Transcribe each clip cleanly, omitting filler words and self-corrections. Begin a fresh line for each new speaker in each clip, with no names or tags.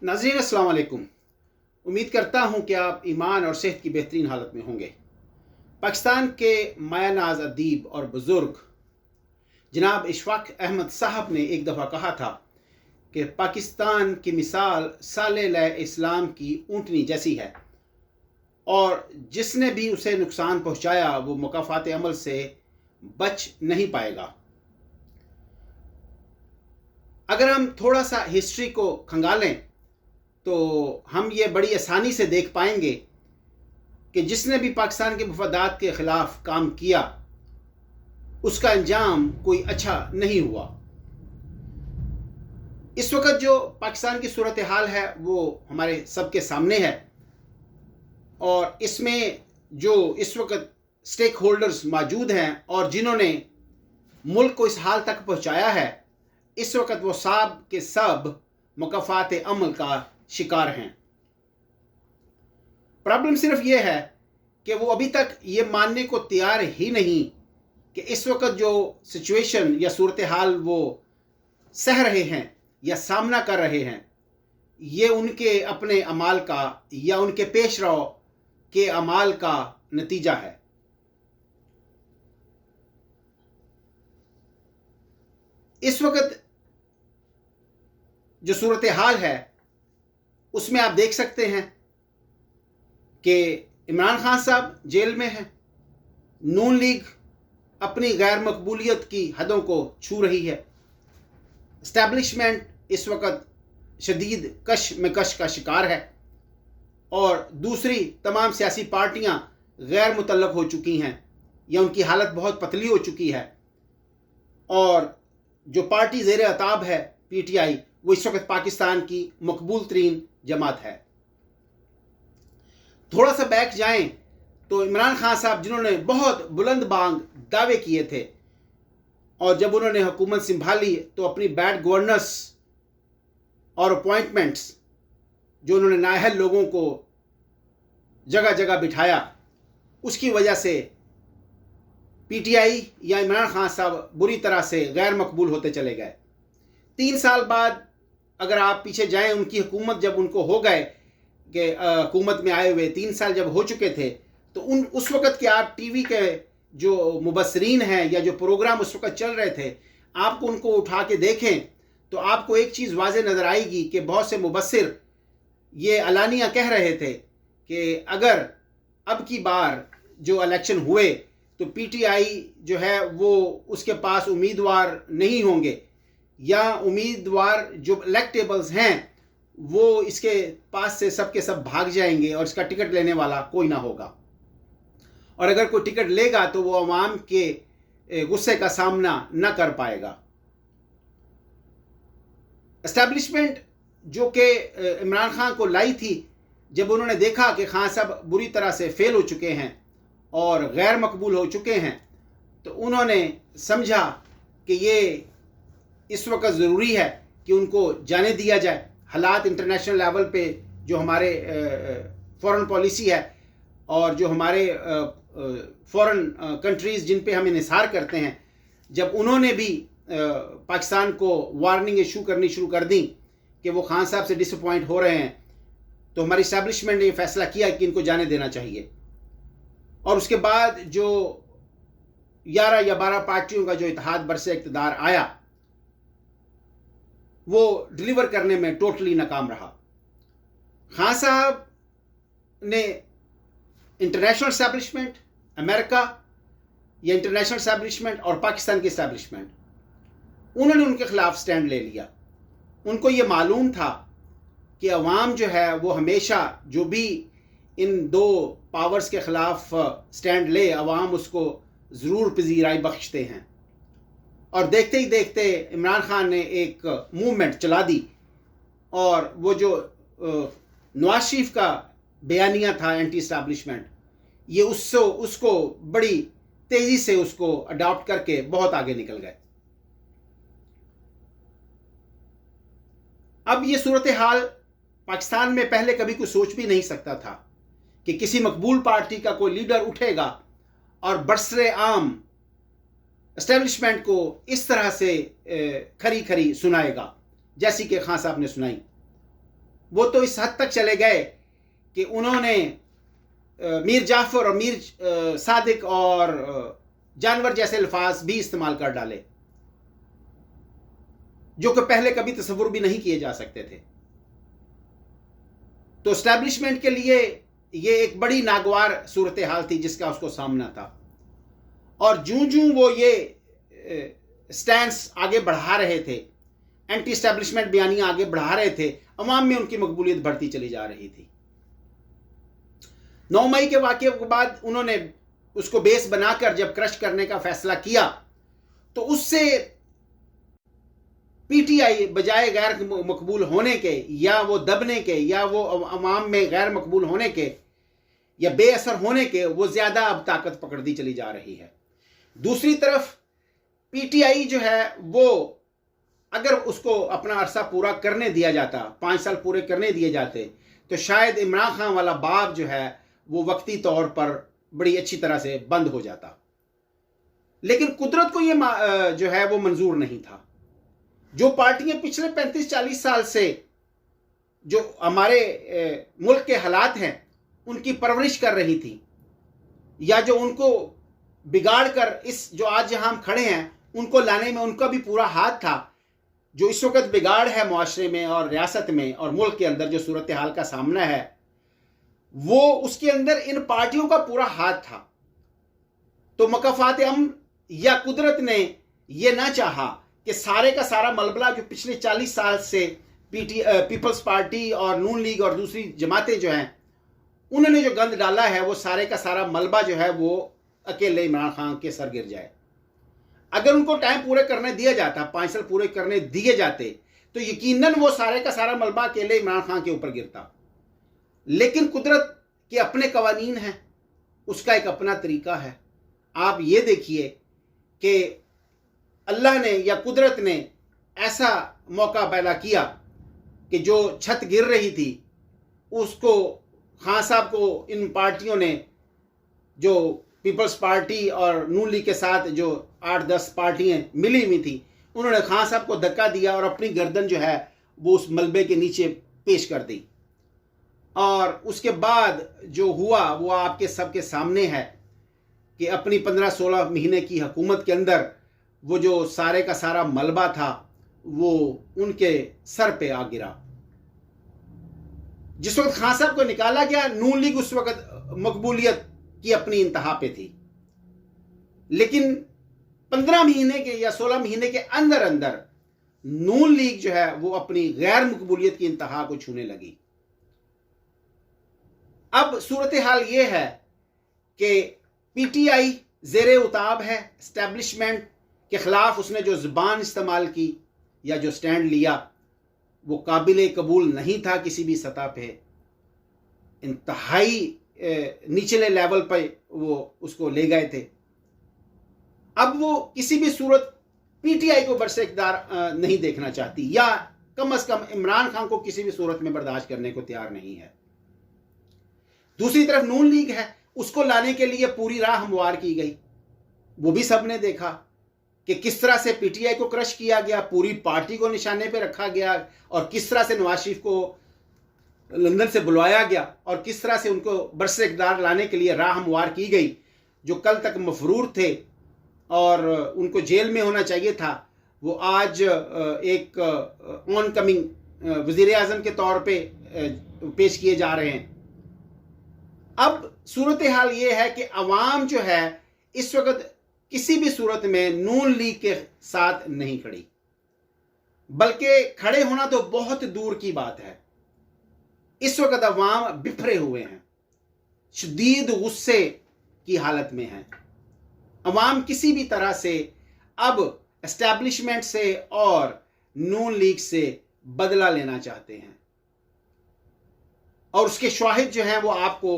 नाज़रीन अस्सलाम वालेकुम। उम्मीद करता हूँ कि आप ईमान और सेहत की बेहतरीन हालत में होंगे। पाकिस्तान के माया नाज अदीब और बुज़ुर्ग जनाब इशफ़ाक़ अहमद साहब ने एक दफ़ा कहा था कि पाकिस्तान की मिसाल साले इस्लाम की ऊँटनी जैसी है और जिसने भी उसे नुकसान पहुँचाया वो मुकाफ़ात अमल से बच नहीं पाएगा। अगर हम थोड़ा सा हिस्ट्री को खंगालें तो हम ये बड़ी आसानी से देख पाएंगे कि जिसने भी पाकिस्तान के मफादात के ख़िलाफ़ काम किया उसका अंजाम कोई अच्छा नहीं हुआ। इस वक्त जो पाकिस्तान की सूरत हाल है वो हमारे सबके सामने है और इसमें जो इस वक्त स्टेक होल्डर्स मौजूद हैं और जिन्होंने मुल्क को इस हाल तक पहुँचाया है, इस वक्त वो सब के सब मुकाफ़ात अमल का शिकार हैं। प्रॉब्लम सिर्फ ये है कि वो अभी तक ये मानने को तैयार ही नहीं कि इस वक्त जो सिचुएशन या सूरत हाल वो सह रहे हैं या सामना कर रहे हैं, ये उनके अपने अमाल का या उनके पेश रव के अमाल का नतीजा है। इस वक्त जो सूरत हाल है उसमें आप देख सकते हैं कि इमरान खान साहब जेल में हैं, नून लीग अपनी गैर मकबूलियत की हदों को छू रही है, इस्टेब्लिशमेंट इस वक्त शदीद कशमकश का शिकार है और दूसरी तमाम सियासी पार्टियां गैर मुतल्लक हो चुकी हैं या उनकी हालत बहुत पतली हो चुकी है और जो पार्टी ज़ेर अताब है PTI वो इस वक्त पाकिस्तान की मकबूल तरीन जमात है। थोड़ा सा बैक जाएं तो इमरान खान साहब जिन्होंने बहुत बुलंद बांग दावे किए थे और जब उन्होंने हुकूमत संभाली तो अपनी बैड गवर्नेंस और अपॉइंटमेंट्स जो उन्होंने नाअहल लोगों को जगह जगह बिठाया, उसकी वजह से PTI या इमरान खान साहब बुरी तरह से गैर मकबूल होते चले गए। 3 साल बाद अगर आप पीछे जाएं, उनकी हुकूमत जब उनको हो गए कि हुकूमत में आए हुए 3 साल जब हो चुके थे तो उस वक़्त के आप टीवी के जो मुबस्सरीन हैं या जो प्रोग्राम उस वक़्त चल रहे थे, आपको उनको उठा के देखें तो आपको एक चीज़ वाज़े नज़र आएगी कि बहुत से मुबस्सिर ये अलानिया कह रहे थे कि अगर अब की बार जो इलेक्शन हुए तो PTI जो है वो उसके पास उम्मीदवार नहीं होंगे या उम्मीदवार जो इलेक्टेबल्स हैं वो इसके पास से सब के सब भाग जाएंगे और इसका टिकट लेने वाला कोई ना होगा और अगर कोई टिकट लेगा तो वो अवाम के गुस्से का सामना न कर पाएगा। एस्टैब्लिशमेंट जो कि इमरान खान को लाई थी, जब उन्होंने देखा कि खान साहब बुरी तरह से फेल हो चुके हैं और गैर मकबूल हो चुके हैं तो उन्होंने समझा कि ये इस वक्त ज़रूरी है कि उनको जाने दिया जाए। हालात इंटरनेशनल लेवल पे जो हमारे फॉरेन पॉलिसी है और जो हमारे फॉरेन कंट्रीज़ जिन पे हम इन्हिसार करते हैं, जब उन्होंने भी पाकिस्तान को वार्निंग इशू करनी शुरू कर दी कि वो खान साहब से डिसअपॉइंट हो रहे हैं, तो हमारी इस्टेब्लिशमेंट ने ये फैसला किया कि इनको जाने देना चाहिए। और उसके बाद जो 11 या 12 पार्टियों का जो इत्तेहाद बरसे इक़्तिदार आया वो डिलीवर करने में टोटली नाकाम रहा। खान साहब ने इंटरनेशनल इस्टेब्लिशमेंट, अमेरिका या इंटरनेशनल इस्टेब्लिशमेंट और पाकिस्तान की इस्टेब्लिशमेंट, उन्होंने उनके ख़िलाफ़ स्टैंड ले लिया। उनको ये मालूम था कि अवाम जो है वो हमेशा जो भी इन दो पावर्स के ख़िलाफ़ स्टैंड ले, अवाम उसको ज़रूर पजीराई बख्शते हैं। और देखते ही देखते इमरान खान ने एक मूवमेंट चला दी और वो जो नवाज शरीफ का बयानिया था एंटी इस्टेब्लिशमेंट, ये उसको बड़ी तेज़ी से उसको अडॉप्ट करके बहुत आगे निकल गए। अब ये सूरत हाल पाकिस्तान में पहले कभी कोई सोच भी नहीं सकता था कि किसी मकबूल पार्टी का कोई लीडर उठेगा और बरसरे आम एस्टेब्लिशमेंट को इस तरह से खरी खरी सुनाएगा जैसी कि खान साहब ने सुनाई। वो तो इस हद तक चले गए कि उन्होंने मीर जाफर और मीर सादिक और जानवर जैसे अल्फाज भी इस्तेमाल कर डाले, जो कि पहले कभी तसव्वुर भी नहीं किए जा सकते थे। तो एस्टैब्लिशमेंट के लिए ये एक बड़ी नागवार सूरत हाल थी जिसका उसको सामना था। और जूं जूं वो ये स्टैंड्स आगे बढ़ा रहे थे, एंटी एस्टैब्लिशमेंट बयानियां आगे बढ़ा रहे थे, अवाम में उनकी मकबूलियत बढ़ती चली जा रही थी। 9 मई के वाक़ये के बाद उन्होंने उसको बेस बनाकर जब क्रश करने का फैसला किया, तो उससे पीटीआई बजाय गैर मकबूल होने के, या वो दबने के, या वो अवाम में गैर मकबूल होने के, या बेअसर होने के, वो ज़्यादा अब ताकत पकड़ती चली जा रही है। दूसरी तरफ पीटीआई जो है, वो अगर उसको अपना अरसा पूरा करने दिया जाता, 5 साल पूरे करने दिए जाते, तो शायद इमरान खान वाला बाब जो है वो वक्ती तौर पर बड़ी अच्छी तरह से बंद हो जाता। लेकिन कुदरत को ये जो है वो मंजूर नहीं था। जो पार्टियां पिछले 35-40 साल से जो हमारे मुल्क के हालात हैं उनकी परवरिश कर रही थी, या जो उनको बिगाड़ कर इस जो आज जहां हम खड़े हैं उनको लाने में उनका भी पूरा हाथ था। जो इस वक्त बिगाड़ है मुआशरे में और रियासत में और मुल्क के अंदर जो सूरत हाल का सामना है, वो उसके अंदर इन पार्टियों का पूरा हाथ था। तो मकाफात अमन या कुदरत ने यह ना चाहा कि सारे का सारा मलबला जो पिछले 40 साल से पीपल्स पार्टी और नून लीग और दूसरी जमातें जो हैं उन्होंने जो गंद डाला है, वो सारे का सारा मलबा जो है वो अकेले इमरान खान के सर गिर जाए। अगर उनको टाइम पूरे करने दिया जाता, 5 साल पूरे करने दिए जाते, तो यकीनन वो सारे का सारा मलबा अकेले इमरान खान के ऊपर गिरता। लेकिन कुदरत के अपने कवानीन हैं, उसका एक अपना तरीका है। आप ये देखिए कि अल्लाह ने या कुदरत ने ऐसा मौका पैदा किया कि जो छत गिर रही थी उसको खान साहब को इन पार्टियों ने, जो पीपल्स पार्टी और नून लीग के साथ जो 8-10 पार्टियां मिली हुई थी, उन्होंने खान साहब को धक्का दिया और अपनी गर्दन जो है वो उस मलबे के नीचे पेश कर दी। और उसके बाद जो हुआ वो आपके सबके सामने है कि अपनी 15-16 महीने की हुकूमत के अंदर वो जो सारे का सारा मलबा था वो उनके सर पे आ गिरा। जिस वक्त खान साहब को निकाला गया, नून लीग उस वक्त मकबूलियत की अपनी इंतहा पे थी, लेकिन 15 महीने के या 16 महीने के अंदर अंदर नून लीग जो है वो अपनी गैर मकबूलियत की इंतहा को छूने लगी। अब सूरत हाल ये है कि पीटीआई जेरे उताब है। एस्टैब्लिशमेंट के खिलाफ उसने जो जुबान इस्तेमाल की या जो स्टैंड लिया वो काबिल कबूल नहीं था किसी भी सतह पे। इंतहाई निचले लेवल पर वो उसको ले गए थे। अब वो किसी भी सूरत पीटीआई को बरसे इक़्तिदार नहीं देखना चाहती, या कम से कम इमरान खान को किसी भी सूरत में बर्दाश्त करने को तैयार नहीं है। दूसरी तरफ नून लीग है, उसको लाने के लिए पूरी राह हमवार की गई। वो भी सबने देखा कि किस तरह से पीटीआई को क्रश किया गया, पूरी पार्टी को निशाने पे रखा गया, और किस तरह से नवाज शरीफ को लंदन से बुलवाया गया और किस तरह से उनको बरसे इक़्तिदार लाने के लिए राह हमवार की गई। जो कल तक मफरूर थे और उनको जेल में होना चाहिए था, वो आज एक ऑन कमिंग वज़ीर आज़म के तौर पे पेश किए जा रहे हैं। अब सूरत हाल ये है कि अवाम जो है इस वक्त किसी भी सूरत में नून लीग के साथ नहीं खड़ी, बल्कि खड़े होना तो बहुत दूर की बात है। इस वक्त अवाम बिफरे हुए हैं, शदीद गुस्से की हालत में हैं। अवाम किसी भी तरह से अब एस्टैब्लिशमेंट से और नून लीग से बदला लेना चाहते हैं, और उसके शाहिद जो हैं वो आपको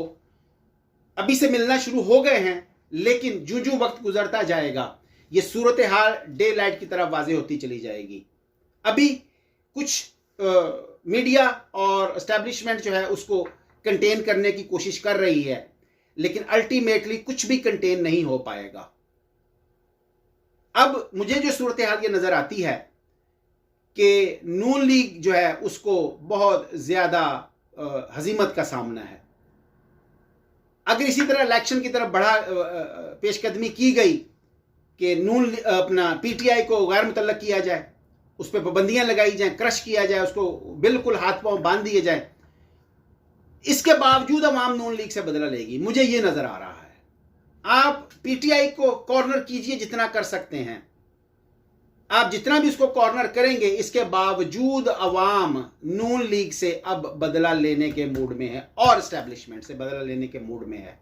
अभी से मिलना शुरू हो गए हैं। लेकिन जो जो वक्त गुजरता जाएगा ये सूरत हाल डे लाइट की तरफ वाज़ेह होती चली जाएगी। अभी कुछ मीडिया और एस्टैब्लिशमेंट जो है उसको कंटेन करने की कोशिश कर रही है, लेकिन अल्टीमेटली कुछ भी कंटेन नहीं हो पाएगा। अब मुझे जो सूरत हाल ये नज़र आती है कि नून लीग जो है उसको बहुत ज़्यादा हजीमत का सामना है। अगर इसी तरह इलेक्शन की तरफ पेशकदमी की गई कि अपना पीटीआई को गैर मुतल्लक किया जाए, उस पर पाबंदियां लगाई जाएं, क्रश किया जाए, उसको बिल्कुल हाथ पांव बांध दिए जाए, इसके बावजूद अवाम नून लीग से बदला लेगी, मुझे ये नजर आ रहा है। आप पीटीआई को कॉर्नर कीजिए जितना कर सकते हैं, आप जितना भी उसको कॉर्नर करेंगे, इसके बावजूद अवाम नून लीग से अब बदला लेने के मूड में है और एस्टैब्लिशमेंट से बदला लेने के मूड में है।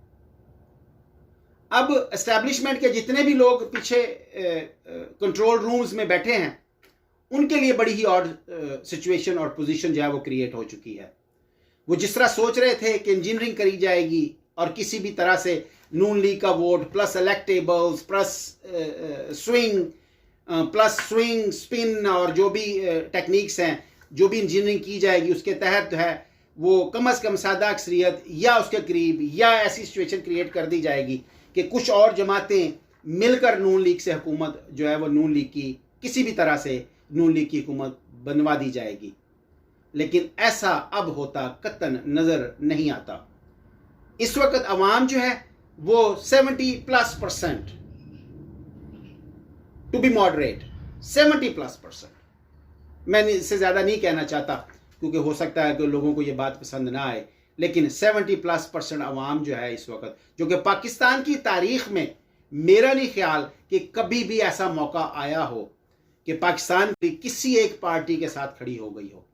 अब एस्टैब्लिशमेंट के जितने भी लोग पीछे कंट्रोल रूम्स में बैठे हैं, उनके लिए बड़ी ही ऑड सिचुएशन और पोजीशन जो है वो क्रिएट हो चुकी है। वो जिस तरह सोच रहे थे कि इंजीनियरिंग करी जाएगी और किसी भी तरह से नून लीग का vote plus electables plus swing spin और जो भी टेक्निक्स हैं, जो भी इंजीनियरिंग की जाएगी उसके तहत है वो कम अज़ कम सादा अक्सरियत या उसके करीब या ऐसी सिचुएशन क्रिएट कर दी जाएगी कि कुछ और जमातें मिलकर नून लीग से हुकूमत जो है वो नून लीग की किसी भी तरह से नून लीग की हुकूमत बनवा दी जाएगी। लेकिन ऐसा अब होता कतन नज़र नहीं आता। इस वक्त अवाम जो है वो 70+%, टू बी मॉडरेट 70+%, मैं इससे ज़्यादा नहीं कहना चाहता क्योंकि हो सकता है कि लोगों को ये बात पसंद ना आए, लेकिन 70+% अवाम जो है इस वक्त, जो कि पाकिस्तान की तारीख में मेरा नहीं ख्याल कि कभी भी ऐसा मौका आया हो कि पाकिस्तान भी किसी एक पार्टी के साथ खड़ी हो गई हो।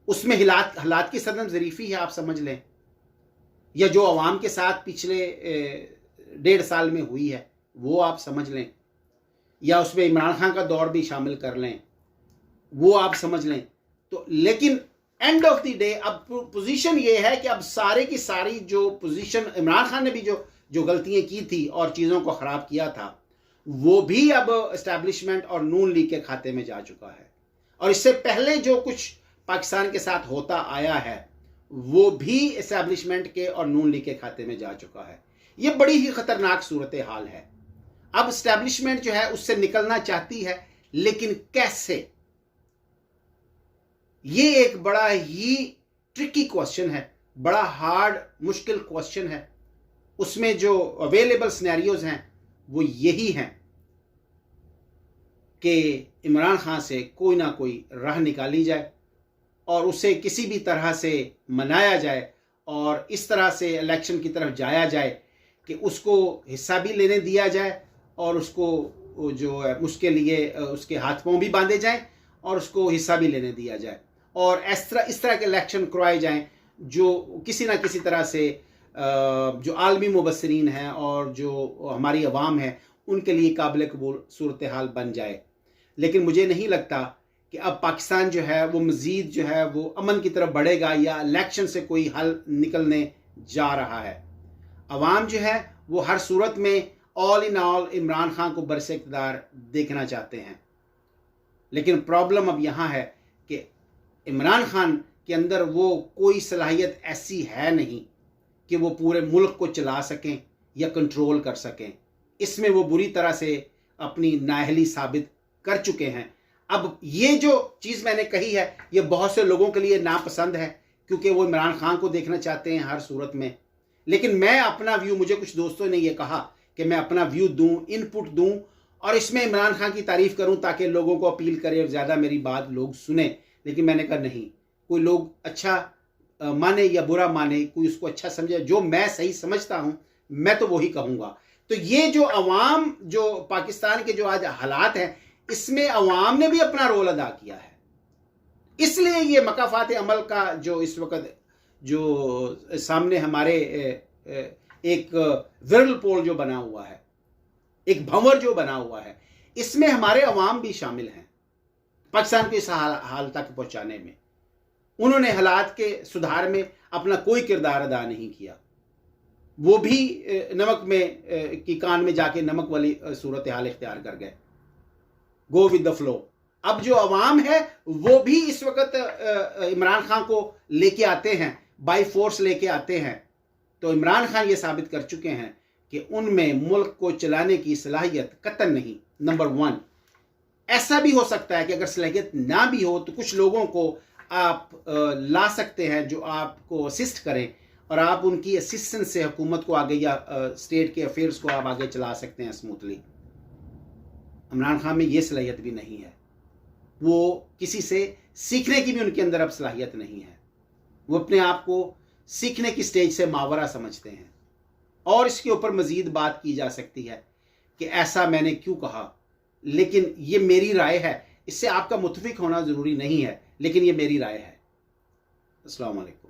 उसमें हालात की सदम ज़रीफ़ी है, आप समझ लें, या जो अवाम के साथ पिछले 1.5 साल में हुई है वो आप समझ लें, या उसमें इमरान खान का दौर भी शामिल कर लें, वो आप समझ लें। तो लेकिन एंड ऑफ द डे अब पोजीशन ये है कि अब सारे की सारी जो पोजीशन इमरान खान ने भी जो गलतियां की थी और चीज़ों को ख़राब किया था, वो भी अब एस्टैब्लिशमेंट और नून लीग के खाते में जा चुका है। और इससे पहले जो कुछ पाकिस्तान के साथ होता आया है वो भी एस्टैब्लिशमेंट के और नून लीग के खाते में जा चुका है। ये बड़ी ही ख़तरनाक सूरत हाल है। अब एस्टैब्लिशमेंट जो है उससे निकलना चाहती है, लेकिन कैसे? ये एक बड़ा ही ट्रिकी क्वेश्चन है, बड़ा हार्ड मुश्किल क्वेश्चन है। उसमें जो अवेलेबल सिनेरियोज हैं वो यही हैं कि इमरान खान से कोई ना कोई राह निकाली जाए और उसे किसी भी तरह से मनाया जाए और इस तरह से इलेक्शन की तरफ जाया जाए कि उसको हिस्सा भी लेने दिया जाए और उसको जो है उसके लिए उसके हाथ पांव भी बांधे जाएं और उसको हिस्सा भी लेने दिया जाए और इस तरह के इलेक्शन करवाए जाएं जो किसी ना किसी तरह से जो आलमी मुबस्सिरीन हैं और जो हमारी अवाम है उनके लिए काबिल कबूल सूरत हाल बन जाए। लेकिन मुझे नहीं लगता कि अब पाकिस्तान जो है वो मज़ीद जो है वो अमन की तरफ बढ़ेगा या इलेक्शन से कोई हल निकलने जा रहा है। अवाम जो है वो हर सूरत में all in all Imran Khan को बरसे इक़्तिदार देखना चाहते हैं। लेकिन प्रॉब्लम अब यहाँ है कि इमरान खान के अंदर वो कोई सलाहियत ऐसी है नहीं कि वो पूरे मुल्क को चला सकें या कंट्रोल कर सकें। इसमें वो बुरी तरह से अपनी नाअहली साबित कर चुके हैं। अब ये जो चीज़ मैंने कही है ये बहुत से लोगों के लिए नापसंद है क्योंकि वो इमरान खान को देखना चाहते हैं हर सूरत में। लेकिन मैं अपना व्यू, मुझे कुछ दोस्तों ने ये कहा कि मैं अपना व्यू दूं, इनपुट दूं और इसमें इमरान खान की तारीफ़ करूं ताकि लोगों को अपील करे और ज़्यादा मेरी बात लोग सुने। लेकिन मैंने कहा नहीं, कोई लोग अच्छा माने या बुरा माने, कोई उसको अच्छा समझे, जो मैं सही समझता हूं मैं तो वही कहूँगा। तो ये जो अवाम, जो पाकिस्तान के जो आज हालात हैं, इसमें अवाम ने भी अपना रोल अदा किया है। इसलिए ये मकाफात अमल का जो इस वक्त जो सामने हमारे एक विरल पोल जो बना हुआ है, एक भंवर जो बना हुआ है, इसमें हमारे अवाम भी शामिल हैं पाकिस्तान को इस हाल तक पहुंचाने में। उन्होंने हालात के सुधार में अपना कोई किरदार अदा नहीं किया। वो भी नमक में की कान में जाके नमक वाली सूरत हाल इख्तियार कर गए, गो विद द फ्लो। अब जो अवाम है वो भी इस वक्त इमरान खान को लेके आते हैं, बाई फोर्स लेके आते हैं। तो इमरान खान ये साबित कर चुके हैं कि उनमें मुल्क को चलाने की सलाहियत कतई नहीं। नंबर 1। ऐसा भी हो सकता है कि अगर सलाहियत ना भी हो तो कुछ लोगों को आप ला सकते हैं जो आपको असिस्ट करें, और आप उनकी असिस्टेंस से हुकूमत को आगे या स्टेट के अफेयर्स को आप आगे चला सकते हैं स्मूथली। इमरान खान में ये सलाहियत भी नहीं है, वो किसी से सीखने की भी उनके अंदर अब सलाहियत नहीं है। वो अपने आप को सीखने की स्टेज से मावरा समझते हैं। और इसके ऊपर मज़ीद बात की जा सकती है कि ऐसा मैंने क्यों कहा, लेकिन ये मेरी राय है, इससे आपका मुत्तफिक होना ज़रूरी नहीं है, लेकिन ये मेरी राय है। अस्सलाम वालेकुम।